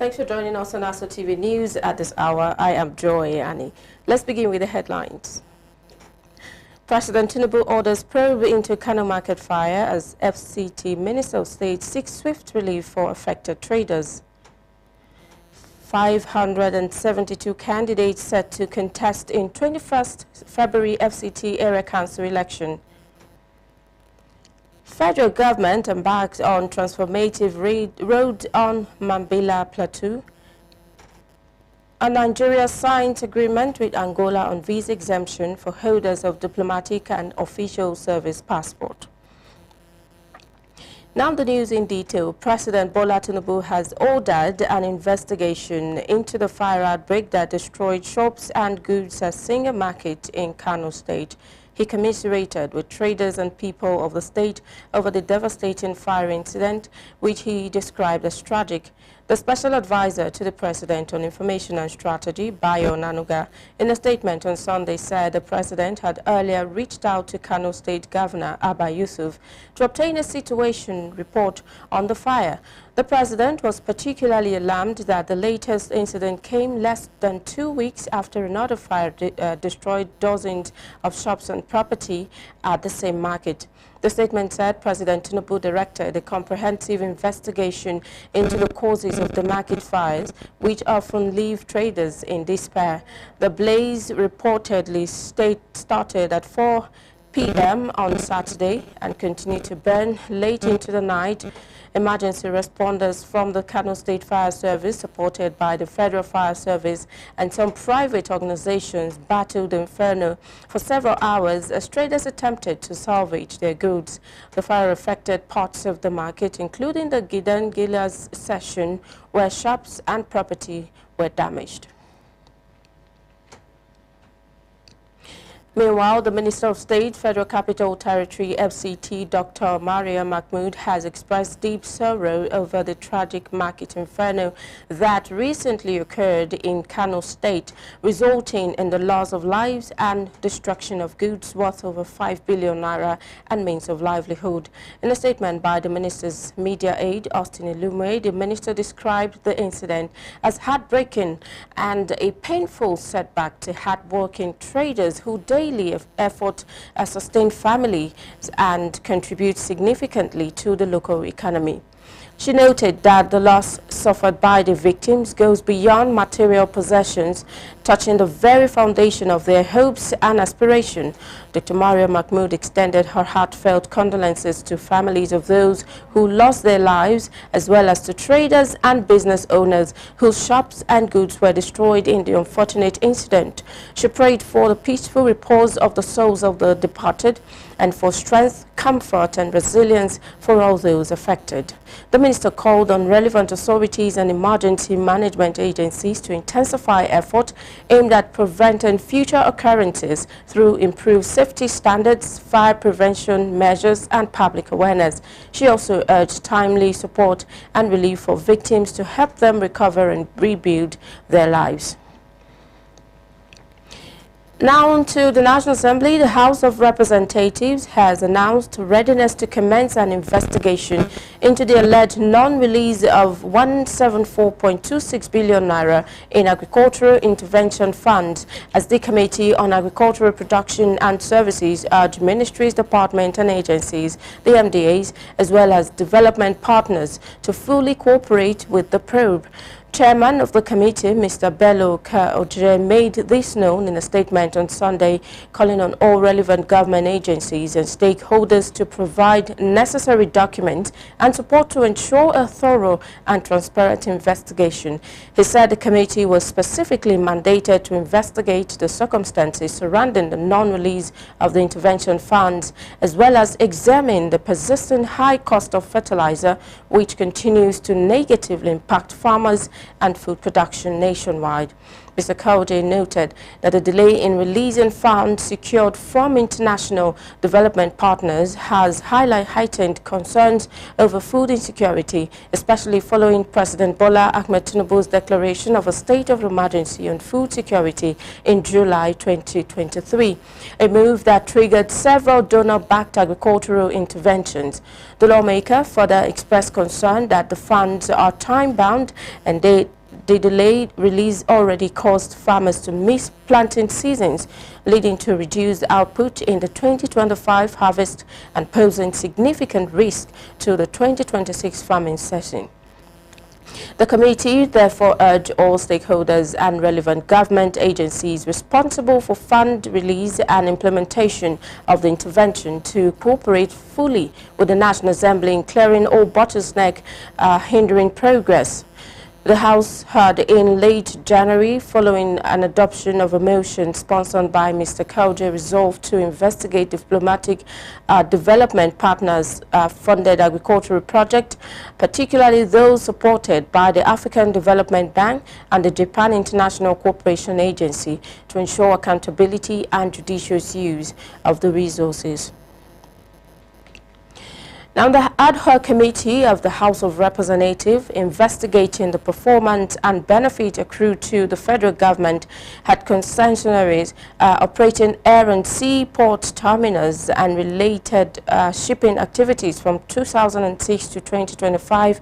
Thanks for joining us on ASO TV News at this hour. I am Joy Annie. Let's begin with the headlines. President Tinubu orders probe into Kano market fire as FCT Minister of State seeks swift relief for affected traders. 572 candidates set to contest in 21st February FCT Area Council election. Federal government embarks on transformative road on Mambila Plateau. And Nigeria signs agreement with Angola on visa exemption for holders of diplomatic and official service passport. Now the news in detail. President Bola Tinubu has ordered an investigation into the fire outbreak that destroyed shops and goods at Singa Market in Kano State. He commiserated with traders and people of the state over the devastating fire incident, which he described as tragic. The special advisor to the president on information and strategy, Bayo Nanuga, in a statement on Sunday said the president had earlier reached out to Kano State Governor Abba Yusuf to obtain a situation report on the fire. The president was particularly alarmed that the latest incident came less than 2 weeks after another fire destroyed dozens of shops and property at the same market. The statement said President Tinubu directed a comprehensive investigation into the causes of the market fires, which often leave traders in despair. The blaze reportedly started at 4 p.m. on Saturday and continued to burn late into the night. Emergency responders from the Kano State Fire Service, supported by the Federal Fire Service and some private organizations, battled the inferno for several hours as traders attempted to salvage their goods. The fire affected parts of the market, including the Gidan Gilas section, where shops and property were damaged. Meanwhile, the Minister of State, Federal Capital Territory, FCT, Dr. Maria Mahmood, has expressed deep sorrow over the tragic market inferno that recently occurred in Kano State, resulting in the loss of lives and destruction of goods worth over 5 billion naira and means of livelihood. In a statement by the minister's media aide, Austin Ilume, the minister described the incident as heartbreaking and a painful setback to hard-working traders who daily effort sustain families and contribute significantly to the local economy. She noted that the loss suffered by the victims goes beyond material possessions, touching the very foundation of their hopes and aspirations. Dr. Maria Mahmood extended her heartfelt condolences to families of those who lost their lives, as well as to traders and business owners whose shops and goods were destroyed in the unfortunate incident. She prayed for the peaceful repose of the souls of the departed and for strength, comfort and resilience for all those affected. The minister called on relevant authorities and emergency management agencies to intensify effort aimed at preventing future occurrences through improved safety standards, fire prevention measures and public awareness. She also urged timely support and relief for victims to help them recover and rebuild their lives. Now on to the National Assembly. The House of Representatives has announced readiness to commence an investigation into the alleged non-release of 174.26 billion naira in agricultural intervention funds, as the Committee on Agricultural Production and Services urged ministries, departments and agencies, the MDAs, as well as development partners to fully cooperate with the probe. Chairman of the committee, Mr. Bello Ka-Ojire, made this known in a statement on Sunday, calling on all relevant government agencies and stakeholders to provide necessary documents and support to ensure a thorough and transparent investigation. He said the committee was specifically mandated to investigate the circumstances surrounding the non-release of the intervention funds, as well as examine the persistent high cost of fertilizer, which continues to negatively impact farmers and food production nationwide. Mr. Kauje noted that the delay in releasing funds secured from international development partners has heightened concerns over food insecurity, especially following President Bola Ahmed Tinubu's declaration of a state of emergency on food security in July 2023, a move that triggered several donor-backed agricultural interventions. The lawmaker further expressed concern that the funds are time-bound and the delayed release already caused farmers to miss planting seasons, leading to reduced output in the 2025 harvest and posing significant risk to the 2026 farming season. The committee therefore urged all stakeholders and relevant government agencies responsible for fund release and implementation of the intervention to cooperate fully with the National Assembly in clearing all bottlenecks hindering progress. The House heard in late January, following an adoption of a motion sponsored by Mr. Kauje, resolved to investigate diplomatic development partners' funded agricultural projects, particularly those supported by the African Development Bank and the Japan International Cooperation Agency, to ensure accountability and judicious use of the resources. Now, the ad hoc committee of the House of Representatives investigating the performance and benefit accrued to the federal government had concessionaires operating air and sea port terminals and related shipping activities from 2006 to 2025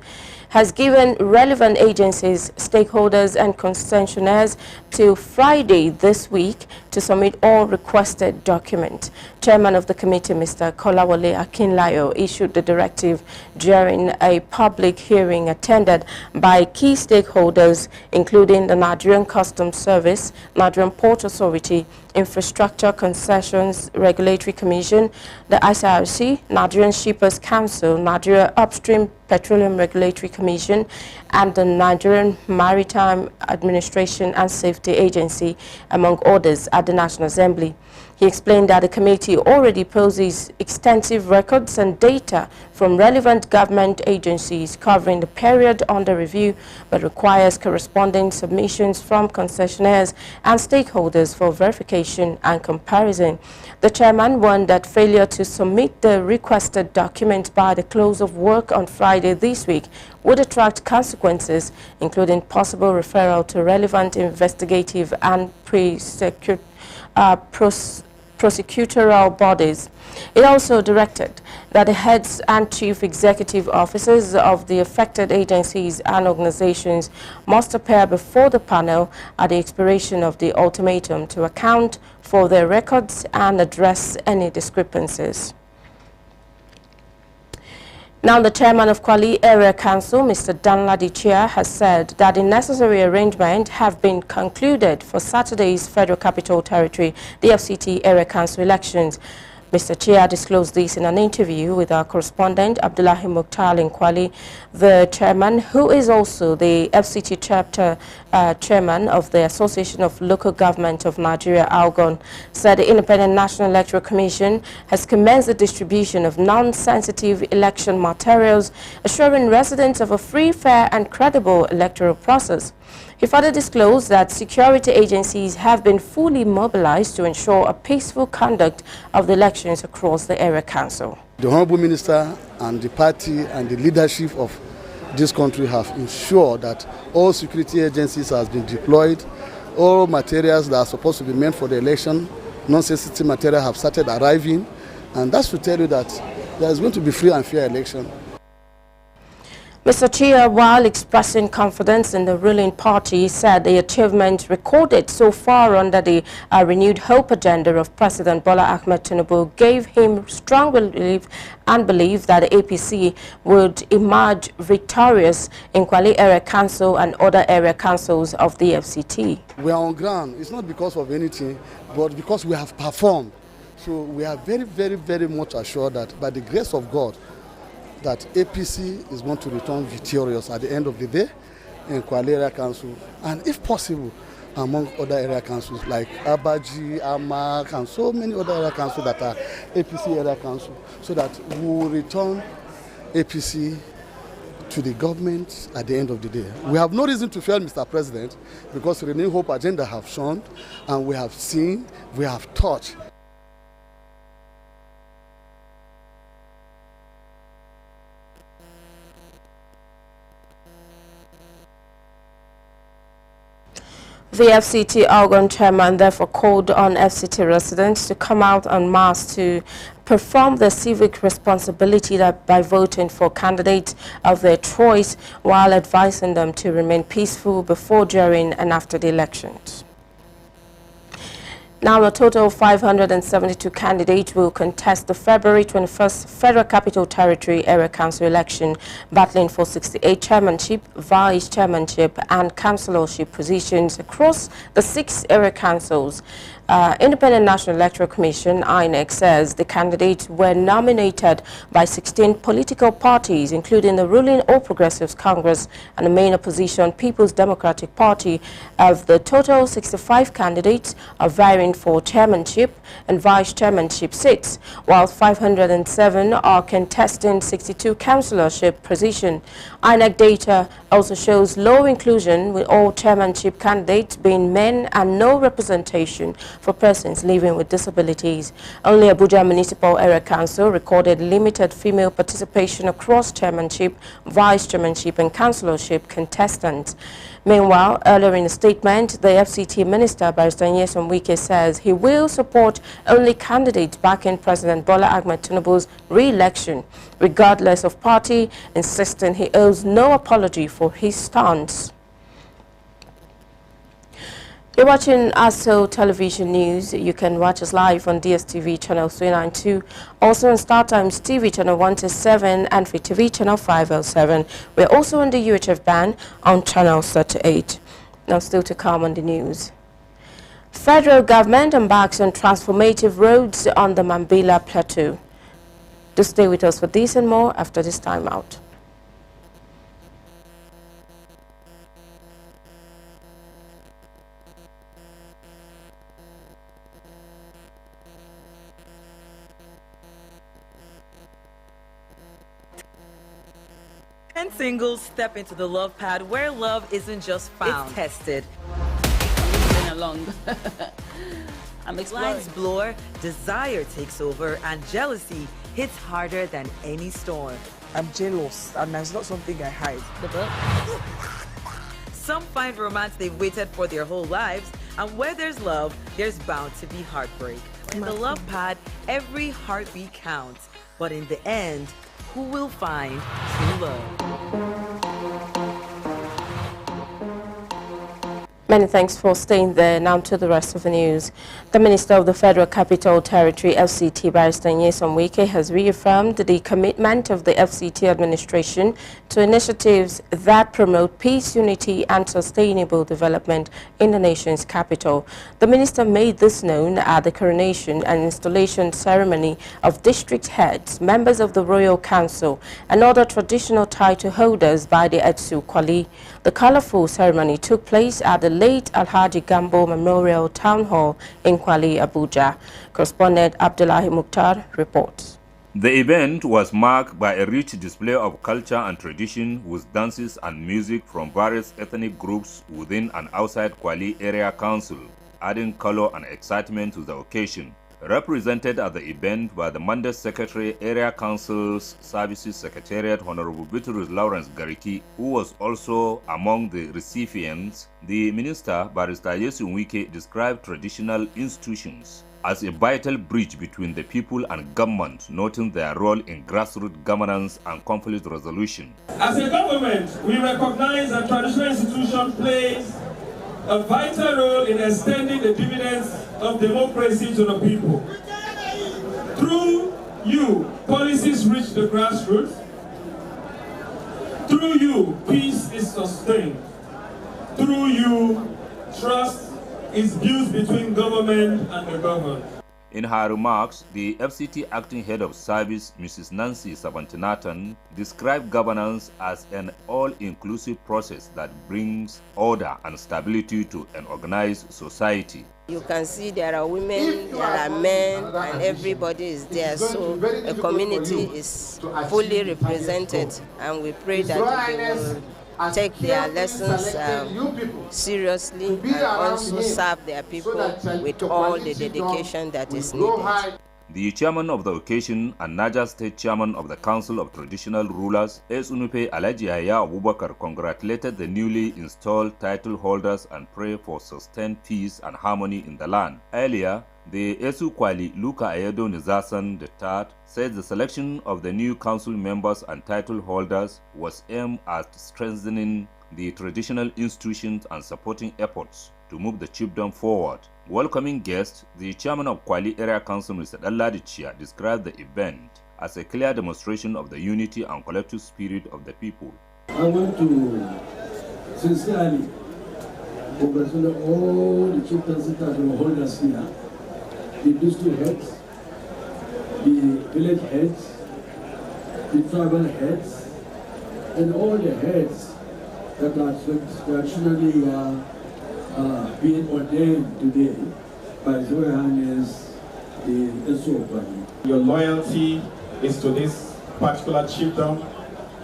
has given relevant agencies, stakeholders and concessionaires till Friday this week to submit all requested documents. Chairman of the committee, Mr. Kolawole Akinlayo, issued the directive during a public hearing attended by key stakeholders, including the Nigerian Customs Service, Nigerian Port Authority, Infrastructure Concessions Regulatory Commission, the ICRC, Nigerian Shippers Council, Nigeria Upstream Petroleum Regulatory Commission, and the Nigerian Maritime Administration and Safety Agency, among others, at the National Assembly. He explained that the committee already possesses extensive records and data from relevant government agencies covering the period under review, but requires corresponding submissions from concessionaires and stakeholders for verification and comparison. The chairman warned that failure to submit the requested documents by the close of work on Friday this week would attract consequences, including possible referral to relevant investigative and prosecutorial bodies. It also directed that the heads and chief executive officers of the affected agencies and organizations must appear before the panel at the expiration of the ultimatum to account for their records and address any discrepancies. Now, the chairman of Kwali Area Council, Mr. Danladi Chia, has said that the necessary arrangements have been concluded for Saturday's Federal Capital Territory, the FCT Area Council elections. Mr. Chia disclosed this in an interview with our correspondent, Abdullahi Mukhtar in Kwali. The chairman, who is also the FCT chapter chairman of the Association of Local Government of Nigeria, ALGON, said the Independent National Electoral Commission has commenced the distribution of non-sensitive election materials, assuring residents of a free, fair and credible electoral process. He further disclosed that security agencies have been fully mobilized to ensure a peaceful conduct of the elections across the area council. The Honorable Minister and the party and the leadership of this country have ensured that all security agencies have been deployed, all materials that are supposed to be meant for the election, non-sensitive material have started arriving, and that's to tell you that there is going to be free and fair election. Mr. Chia, while expressing confidence in the ruling party, said the achievements recorded so far under the renewed hope agenda of President Bola Ahmed Tinubu gave him strong belief that the APC would emerge victorious in Kwali Area Council and other area councils of the FCT. We are on ground. It's not because of anything, but because we have performed. So we are very, very, very much assured that by the grace of God, that APC is going to return victorious at the end of the day in Kwali Area Council, and if possible, among other area councils like Abaji, Amak, and so many other area councils that are APC area council, so that we will return APC to the government at the end of the day. We have no reason to fear Mr. President because Renewing Hope agenda have shown and we have seen, we have touched. The FCT Algon chairman therefore called on FCT residents to come out en masse to perform their civic responsibility by voting for candidates of their choice while advising them to remain peaceful before, during and after the elections. Now, a total of 572 candidates will contest the February 21st Federal Capital Territory Area Council election, battling for 68 chairmanship, vice chairmanship and councillorship positions across the 6 area councils. Independent National Electoral Commission, INEC, says the candidates were nominated by 16 political parties, including the ruling All Progressives Congress and the main opposition People's Democratic Party. Of the total 65 candidates are vying for chairmanship and vice chairmanship seats, while 507 are contesting 62 councillorship positions. INEC data also shows low inclusion, with all chairmanship candidates being men and no representation for persons living with disabilities. Only Abuja Municipal Area Council recorded limited female participation across chairmanship, vice chairmanship and councillorship contestants. Meanwhile, earlier in a statement, the FCT Minister, Barrister Nyesom Wike, says he will support only candidates backing President Bola Ahmed Tinubu's re-election, regardless of party, insisting he owes no apology for his stance. You're watching ASO Television News. You can watch us live on DSTV channel 392, also on StarTimes TV channel 127 and Free TV channel 507. We're also on the UHF band on channel 38. Now still to come on the news. Federal government embarks on transformative roads on the Mambila Plateau. Do stay with us for this and more after this time out. And singles step into the love pad where love isn't just found, it's tested. Moving along. I'm exploring. Lines blur, desire takes over, and jealousy hits harder than any storm. I'm jealous, and that's not something I hide. The book. Some find romance they've waited for their whole lives, and where there's love, there's bound to be heartbreak. In the love pad, every heartbeat counts, but in the end, who will find true love? Many thanks for staying there. Now to the rest of the news. The Minister of the Federal Capital Territory, FCT, Barrister Nyesom Wike, has reaffirmed the commitment of the FCT administration to initiatives that promote peace, unity and sustainable development in the nation's capital. The minister made this known at the coronation and installation ceremony of district heads, members of the Royal Council and other traditional title holders by the Etsu Kwali. The colorful ceremony took place at the late Alhaji Gambo Memorial Town Hall in Kwali, Abuja. Correspondent Abdullahi Mukhtar reports. The event was marked by a rich display of culture and tradition with dances and music from various ethnic groups within and outside Kwali Area Council, adding color and excitement to the occasion. Represented at the event by the Mandate Secretary, Area Council's Services Secretariat, Honorable Bitrus Lawrence Gariki, who was also among the recipients, the Minister, Barrister Nyesom Wike, described traditional institutions as a vital bridge between the people and government, noting their role in grassroots governance and conflict resolution. As a government, we recognize that traditional institutions plays a vital role in extending the dividends of democracy to the people. Through you, policies reach the grassroots. Through you, peace is sustained. Through you, trust is built between government and the governed. In her remarks, the FCT Acting Head of Service, Mrs. Nancy Sabantinatan, described governance as an all-inclusive process that brings order and stability to an organized society. You can see there are women, there are men, and everybody is there. So the community is fully represented, and we pray that they will take their lessons seriously and also serve their people with all the dedication that is needed. The chairman of the occasion and Niger State chairman of the Council of Traditional Rulers, Esunupe Alhaji Yahya Abubakar, congratulated the newly installed title holders and prayed for sustained peace and harmony in the land. Earlier, the Esu Kwali Luka Ayedo Nizasan III said the selection of the new council members and title holders was aimed at strengthening the traditional institutions and supporting efforts to move the chiefdom forward. Welcoming guests, the chairman of Kwali Area Council, Mr. Dalladi Chia, described the event as a clear demonstration of the unity and collective spirit of the people. I want to sincerely congratulate all the chieftains that will hold us here, the district heads, the village heads, the tribal heads, and all the heads that are traditionally being ordained today by His Royal Highness the Esu Kwali. Your loyalty is to this particular chiefdom,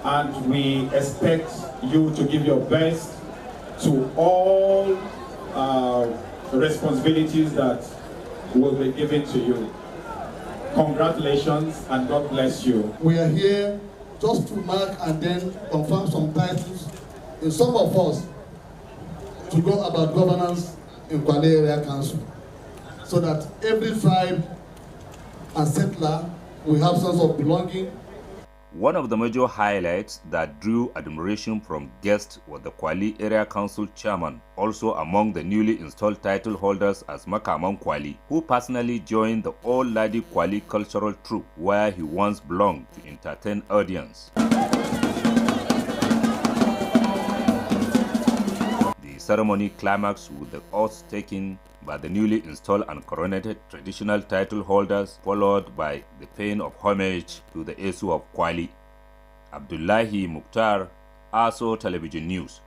and we expect you to give your best to all responsibilities that will be given to you. Congratulations and God bless you. We are here just to mark and then confirm some titles in some of us to go about governance in Kwali Area Council, so that every tribe and settler will have sense of belonging. One of the major highlights that drew admiration from guests was the Kwali Area Council chairman, also among the newly installed title holders as Makaman Kwali, who personally joined the All Ladi Kwali cultural troupe where he once belonged to entertain audience. The ceremony climaxed with the oaths taken by the newly installed and coronated traditional title holders, followed by the paying of homage to the Esu of Kwali. Abdullahi Mukhtar, ASO Television News.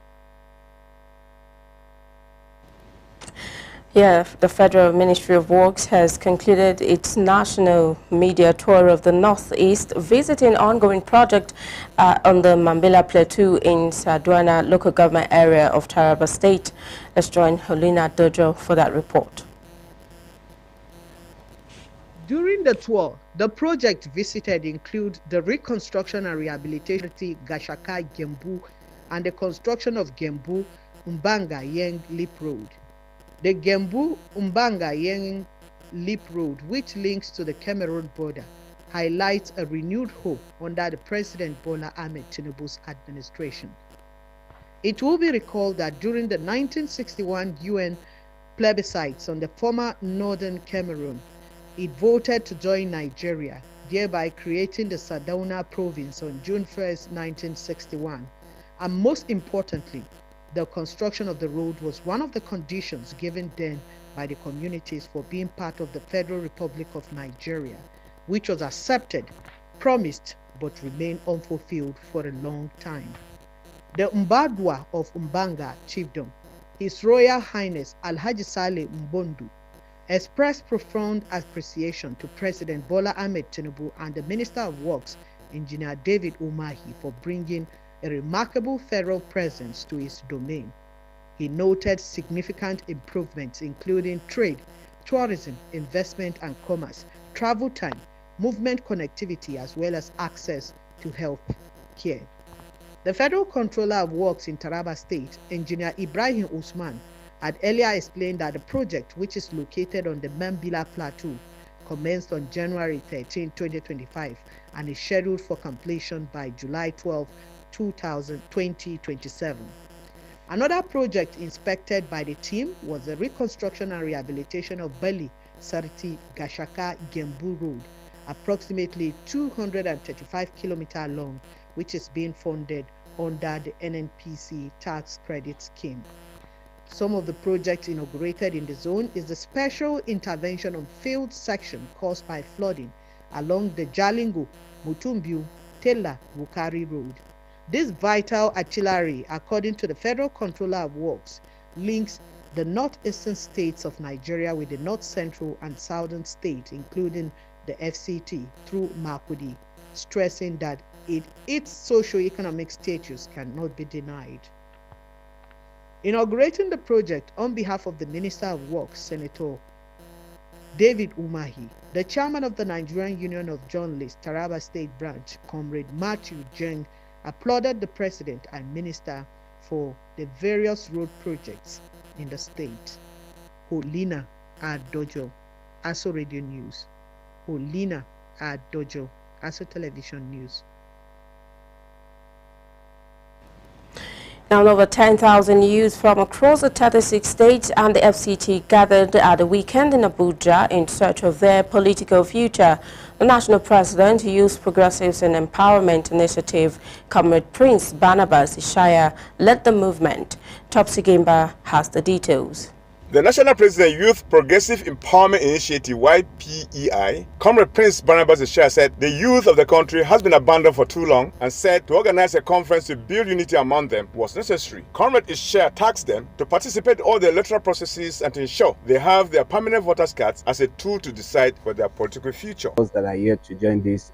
Yeah, the Federal Ministry of Works has concluded its national media tour of the Northeast, visiting ongoing project on the Mambila Plateau in Sadwana local government area of Taraba State. Let's join Helena Dojo for that report. During the tour, the project visited include the reconstruction and rehabilitation of Gashaka Gembu and the construction of Gembu Umbanga Yeng Lip Road. The Gembu Umbanga Yeng Lip Road, which links to the Cameroon border, highlights a renewed hope under the President Bola Ahmed Tinubu's administration. It will be recalled that during the 1961 UN plebiscites on the former northern Cameroon, it voted to join Nigeria, thereby creating the Sardauna province on June 1, 1961. And most importantly, the construction of the road was one of the conditions given then by the communities for being part of the Federal Republic of Nigeria, which was accepted, promised, but remained unfulfilled for a long time. The Mbadwa of Umbanga Chiefdom, His Royal Highness Alhaji Saleh Mbondu, expressed profound appreciation to President Bola Ahmed Tinubu and the Minister of Works, Engineer David Umahi, for bringing a remarkable federal presence to his domain. He noted significant improvements including trade, tourism, investment and commerce, travel time, movement connectivity, as well as access to health care. The Federal Controller of Works in Taraba State, Engineer Ibrahim Usman, had earlier explained that the project, which is located on the Mambila Plateau, commenced on January 13, 2025 and is scheduled for completion by July 12, 2027. Another project inspected by the team was the reconstruction and rehabilitation of Bali Sarti Gashaka Gembu Road, approximately 235 km long, which is being funded under the NNPC tax credit scheme. Some of the projects inaugurated in the zone is the special intervention on field section caused by flooding along the Jalingo, Mutumbiu, Tela, Wukari Road. This vital artillery, according to the Federal Controller of Works, links the northeastern states of Nigeria with the north central and southern states, including the FCT, through Makurdi, stressing that its socio-economic status cannot be denied. Inaugurating the project on behalf of the Minister of Works, Senator David Umahi, the chairman of the Nigerian Union of Journalists, Taraba State Branch, Comrade Matthew Jeng, applauded the president and minister for the various road projects in the state. Olina Adojo, ASO Radio News. Olina Adojo, ASO Television News. Now, over 10,000 youths from across the 36 states and the FCT gathered at the weekend in Abuja in search of their political future. The National President, Youth Progressives and Empowerment Initiative, Comrade Prince Barnabas Ishaya, led the movement. Topsy Gimba has the details. The National President Youth Progressive Empowerment Initiative, YPEI, Comrade Prince Barnabas Ishaya said the youth of the country has been abandoned for too long and said to organize a conference to build unity among them was necessary. Comrade Ishaya tasked them to participate in all the electoral processes and to ensure they have their permanent voters' cards as a tool to decide for their political future. Those that are here to join this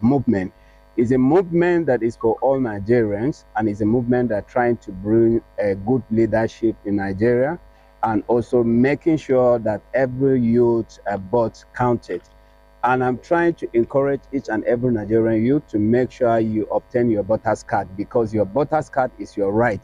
movement is a movement that is for all Nigerians, and is a movement that trying to bring a good leadership in Nigeria, and also making sure that every youth vote counted. And I'm trying to encourage each and every Nigerian youth to make sure you obtain your voters card, because your voters card is your right.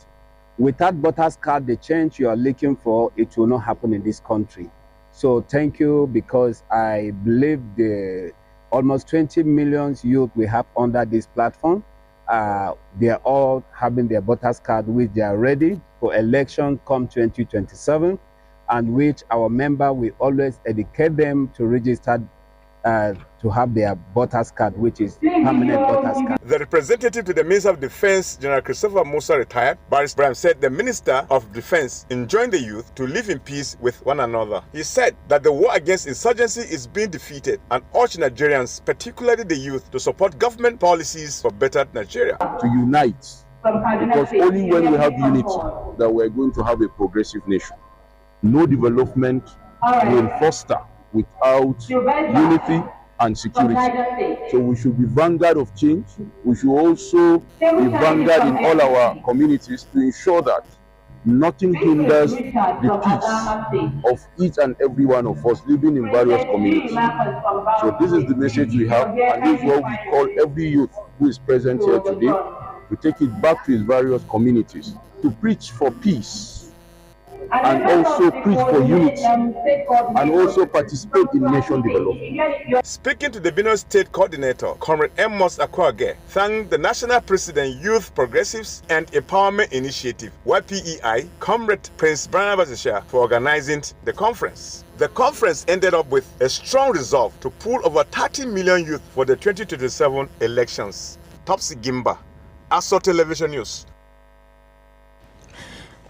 Without voters card, the change you are looking for, it will not happen in this country. So thank you, because I believe the almost 20 million youth we have under this platform, they are all having their voters card, which they are ready for election come 2027, and which our member will always educate them to register to have their voters card, which is permanent voters card. The representative to the Minister of Defense, General Christopher Musa, retired, Baris Brahim, said the Minister of Defense enjoined the youth to live in peace with one another. He said that the war against insurgency is being defeated and urged Nigerians, particularly the youth, to support government policies for better Nigeria. To unite, because only when we have unity that we're going to have a progressive nation. No development will foster without unity and security. So we should be vanguard of change. We should also be vanguard in all our communities to ensure that nothing hinders the peace of each and every one of us living in various communities. So this is the message we have, and this is what we call every youth who is present here today to take it back to his various communities, to preach for peace, and also preach for unity, and also participate in nation development. Speaking to the Benue State Coordinator, Comrade Amos Akwage thanked the National President Youth Progressives and Empowerment Initiative, YPEI, Comrade Prince Barnabas Ishaya, for organizing the conference. The conference ended up with a strong resolve to pool over 30 million youth for the 2027 elections. Topsy Gimba, ASO Television News.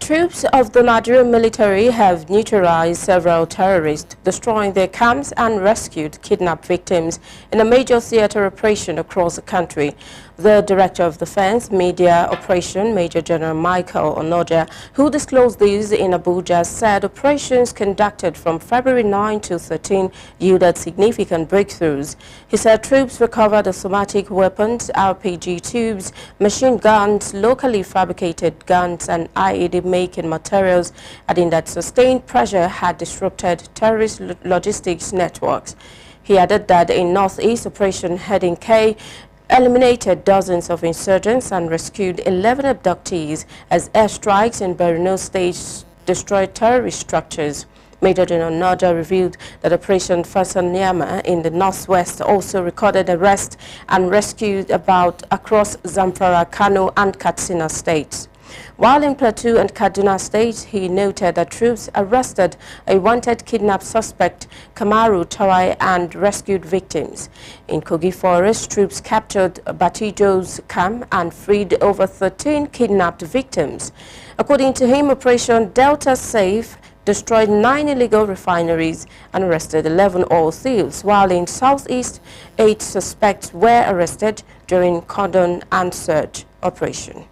Troops of the Nigerian military have neutralized several terrorists, destroying their camps and rescued kidnapped victims in a major theater operation across the country. The Director of Defense Media Operation, Major General Michael Onoja, who disclosed these in Abuja, said operations conducted from February 9 to 13 yielded significant breakthroughs. He said troops recovered automatic weapons, RPG tubes, machine guns, locally fabricated guns, and IED-making materials, adding that sustained pressure had disrupted terrorist logistics networks. He added that in Northeast Operation Heading K eliminated dozens of insurgents and rescued 11 abductees as airstrikes in Borno State destroyed terrorist structures. Major General Noja revealed that Operation Fasanyama in the northwest also recorded arrests and rescued across Zamfara, Kano, and Katsina states. While in Plateau and Kaduna states, he noted that troops arrested a wanted kidnapped suspect, Kamaru Tawai, and rescued victims. In Kogi Forest, troops captured Batijo's camp and freed over 13 kidnapped victims. According to him, Operation Delta Safe destroyed 9 illegal refineries and arrested 11 oil thieves, while in Southeast, 8 suspects were arrested during cordon and search operation.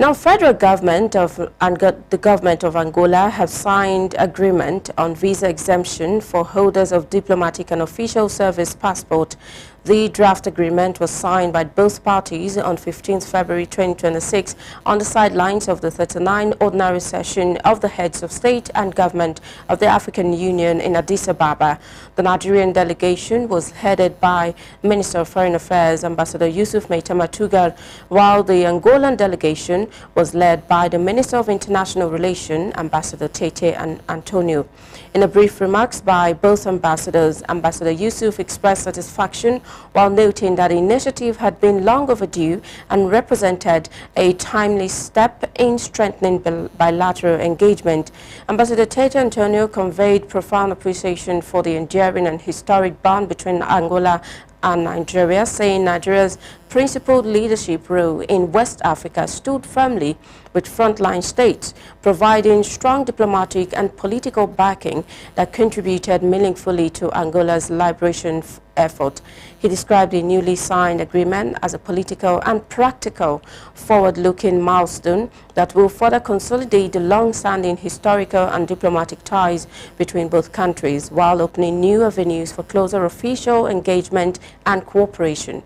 Now, federal government and the government of Angola have signed agreement on visa exemption for holders of diplomatic and official service passport. The draft agreement was signed by both parties on 15th February 2026 on the sidelines of the 39th ordinary session of the heads of state and government of the African Union in Addis Ababa. The Nigerian delegation was headed by Minister of Foreign Affairs Ambassador Yusuf Maitama Tugar, while the Angolan delegation was led by the Minister of International Relations Ambassador Tete Antonio. In a brief remarks by both ambassadors, Ambassador Yusuf expressed satisfaction while noting that the initiative had been long overdue and represented a timely step in strengthening bilateral engagement. Ambassador Tete Antonio conveyed profound appreciation for the enduring and historic bond between Angola and Nigeria, saying Nigeria's principled leadership role in West Africa stood firmly with frontline states, providing strong diplomatic and political backing that contributed meaningfully to Angola's liberation effort. He described the newly signed agreement as a political and practical forward-looking milestone that will further consolidate the long-standing historical and diplomatic ties between both countries, while opening new avenues for closer official engagement and cooperation.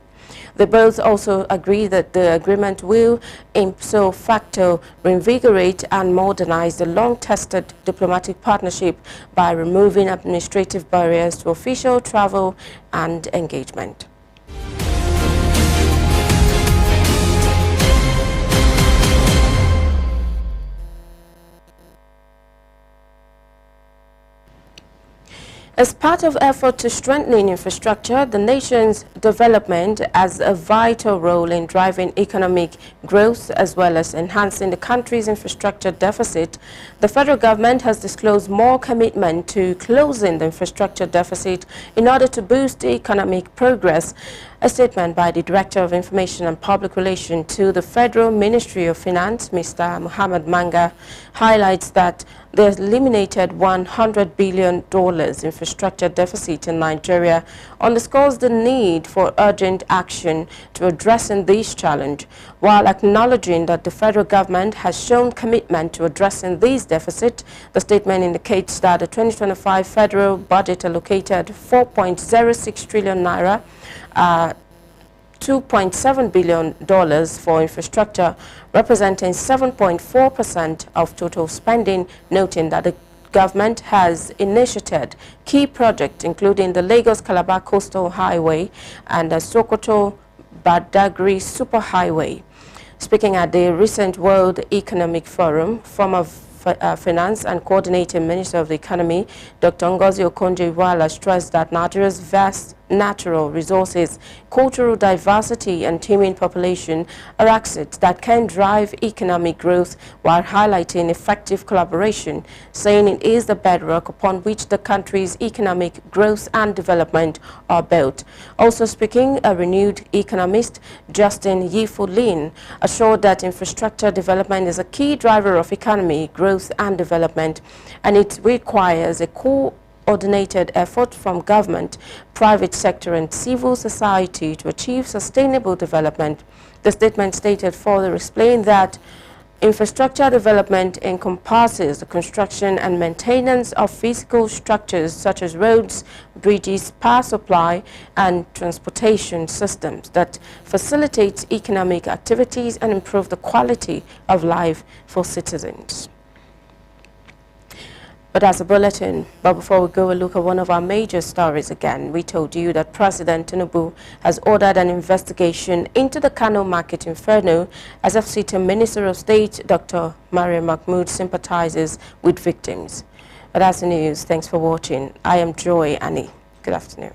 They both also agree that the agreement will, ipso facto, reinvigorate and modernize the long-tested diplomatic partnership by removing administrative barriers to official travel and engagement. As part of effort to strengthening infrastructure, the nation's development has a vital role in driving economic growth as well as enhancing the country's infrastructure deficit. The federal government has disclosed more commitment to closing the infrastructure deficit in order to boost economic progress. A statement by the Director of Information and Public Relations to the Federal Ministry of Finance, Mr. Muhammad Manga, highlights that the eliminated $100 billion infrastructure deficit in Nigeria underscores the need for urgent action to addressing this challenge, while acknowledging that the federal government has shown commitment to addressing these deficits. The statement indicates that the 2025 federal budget allocated 4.06 trillion naira, $2.7 billion for infrastructure, representing 7.4% of total spending, noting that the government has initiated key projects including the Lagos-Calabar Coastal Highway and the Sokoto-Badagry Superhighway. Speaking at the recent World Economic Forum, former Finance and Coordinating Minister of the Economy, Dr. Ngozi Okonjo-Iweala, stressed that Nigeria's vast natural resources, cultural diversity and teeming population are assets that can drive economic growth, while highlighting effective collaboration, saying it is the bedrock upon which the country's economic growth and development are built. Also speaking, a renewed economist, Justin Yifulin, assured that infrastructure development is a key driver of economy growth and development, and it requires a coordinated effort from government, private sector and civil society to achieve sustainable development. The statement stated further explained that infrastructure development encompasses the construction and maintenance of physical structures such as roads, bridges, power supply and transportation systems that facilitates economic activities and improve the quality of life for citizens. But as a bulletin, but before we go a look at one of our major stories again, we told you that President Tinubu has ordered an investigation into the Kano market inferno as FCT Minister of State Dr. Maria Mahmood sympathizes with victims. But that's the news. Thanks for watching. I am Joy Annie. Good afternoon.